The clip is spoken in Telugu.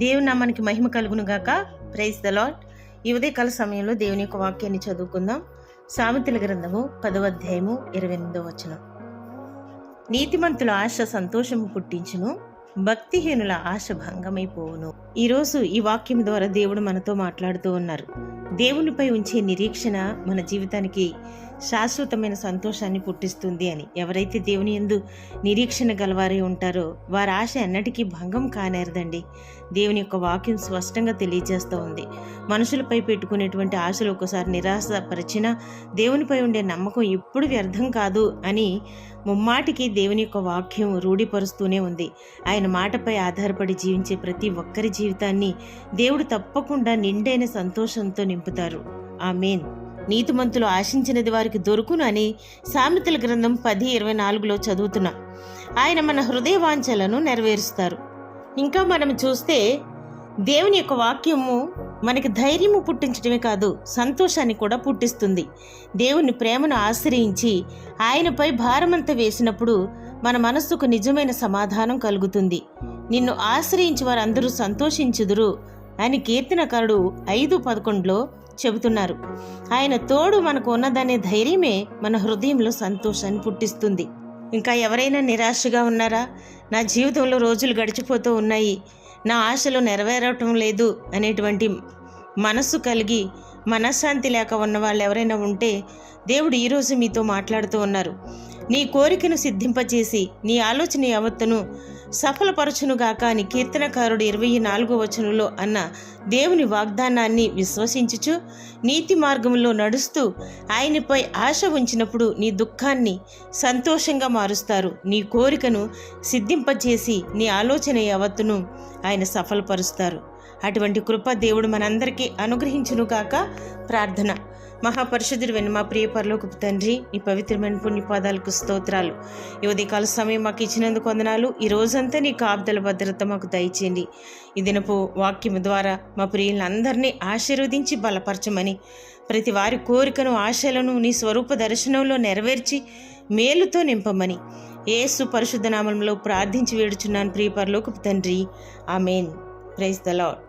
దేవుని నామానికి మహిమ కలుగును గాక. Praise the Lord. ఈ ఉదయకాల సమయంలో దేవుని యొక్క వాక్యాన్ని చదువుకుందాం. సామెతల గ్రంథము 10వ అధ్యాయము 28వ వచనం. నీతిమంతుల ఆశ సంతోషము పుట్టించును, భక్తిహీనుల ఆశ భంగమైపోవును. ఈరోజు ఈ వాక్యం ద్వారా దేవుడు మనతో మాట్లాడుతూ ఉన్నారు. దేవునిపై ఉంచే నిరీక్షణ మన జీవితానికి శాశ్వతమైన సంతోషాన్ని పుట్టిస్తుంది అని. ఎవరైతే దేవుని యందు నిరీక్షణ గలవారై ఉంటారో వారి ఆశ ఎన్నటికీ భంగం కానేరదండి. దేవుని యొక్క వాక్యం స్పష్టంగా తెలియజేస్తూ ఉంది. మనుషులపై పెట్టుకునేటువంటి ఆశలు ఒకసారి నిరాశపరిచినా దేవునిపై ఉండే నమ్మకం ఎప్పుడు వ్యర్థం కాదు అని ముమ్మాటికి దేవుని యొక్క వాక్యం రూఢిపరుస్తూనే ఉంది. ఆయన మాటపై ఆధారపడి జీవించే ప్రతి ఒక్కరి జీవితాన్ని దేవుడు తప్పకుండా నిండైన సంతోషంతో నింపుతారు. ఆమేన్. నీతిమంతులు ఆశించినది వారికి దొరుకును అని సామెతల గ్రంథం 10:24లో చదువుతున్నాం. ఆయన మన హృదయ వాంఛలను నెరవేరుస్తారు. ఇంకా మనం చూస్తే దేవుని యొక్క వాక్యము మనకి ధైర్యము పుట్టించడమే కాదు, సంతోషాన్ని కూడా పుట్టిస్తుంది. దేవుని ప్రేమను ఆశ్రయించి ఆయనపై భారమంతా వేసినప్పుడు మన మనస్సుకు నిజమైన సమాధానం కలుగుతుంది. నిన్ను ఆశ్రయించి వారందరూ సంతోషించుదురు అని కీర్తనకారుడు 5:11లో చెబుతున్నారు. ఆయన తోడు మనకు ఉన్నదనే ధైర్యమే మన హృదయంలో సంతోషాన్ని పుట్టిస్తుంది. ఇంకా ఎవరైనా నిరాశగా ఉన్నారా? నా జీవితంలో రోజులు గడిచిపోతూ ఉన్నాయి, నా ఆశలు నెరవేరటం లేదు అనేటువంటి మనస్సు కలిగి మనశ్శాంతి లేక ఉన్న వాళ్ళు ఎవరైనా ఉంటే దేవుడు ఈరోజు మీతో మాట్లాడుతూ ఉన్నారు. నీ కోరికను సిద్ధింపచేసి నీ ఆలోచన యావత్తును సఫలపరచునుగాక అని కీర్తనకారుడు 24వ వచనంలో అన్న దేవుని వాగ్దానాన్ని విశ్వసించుచు నీతి మార్గంలో నడుస్తూ ఆయనపై ఆశ ఉంచినప్పుడు నీ దుఃఖాన్ని సంతోషంగా మారుస్తారు. నీ కోరికను సిద్ధింపచేసి నీ ఆలోచన యావత్తును ఆయన సఫలపరుస్తారు. అటువంటి కృప దేవుడు మనందరికీ అనుగ్రహించును కాక. ప్రార్థన. మహాపరిశుద్ధుడైన మా ప్రియ పరలోకపు తండ్రి, నీ పవిత్రమైన పుణ్యపాదాలకు స్తోత్రాలు. ఈ ఉదయకాల సమయం మాకు ఇచ్చినందుకు వందనాలు. ఈ రోజంతా నీ కాపుదల భద్రత మాకు దయచేయండి. ఈ దినపు వాక్యము ద్వారా మా ప్రియులందరినీ ఆశీర్వదించి బలపరచమని, ప్రతి వారి కోరికను ఆశలను నీ స్వరూప దర్శనంలో నెరవేర్చి మేలుతో నింపమని యేసు పరిశుద్ధ నామములో ప్రార్థించి వేడుచున్నాను ప్రియ పరలోకపు తండ్రి. ఆమేన్. Praise the lord.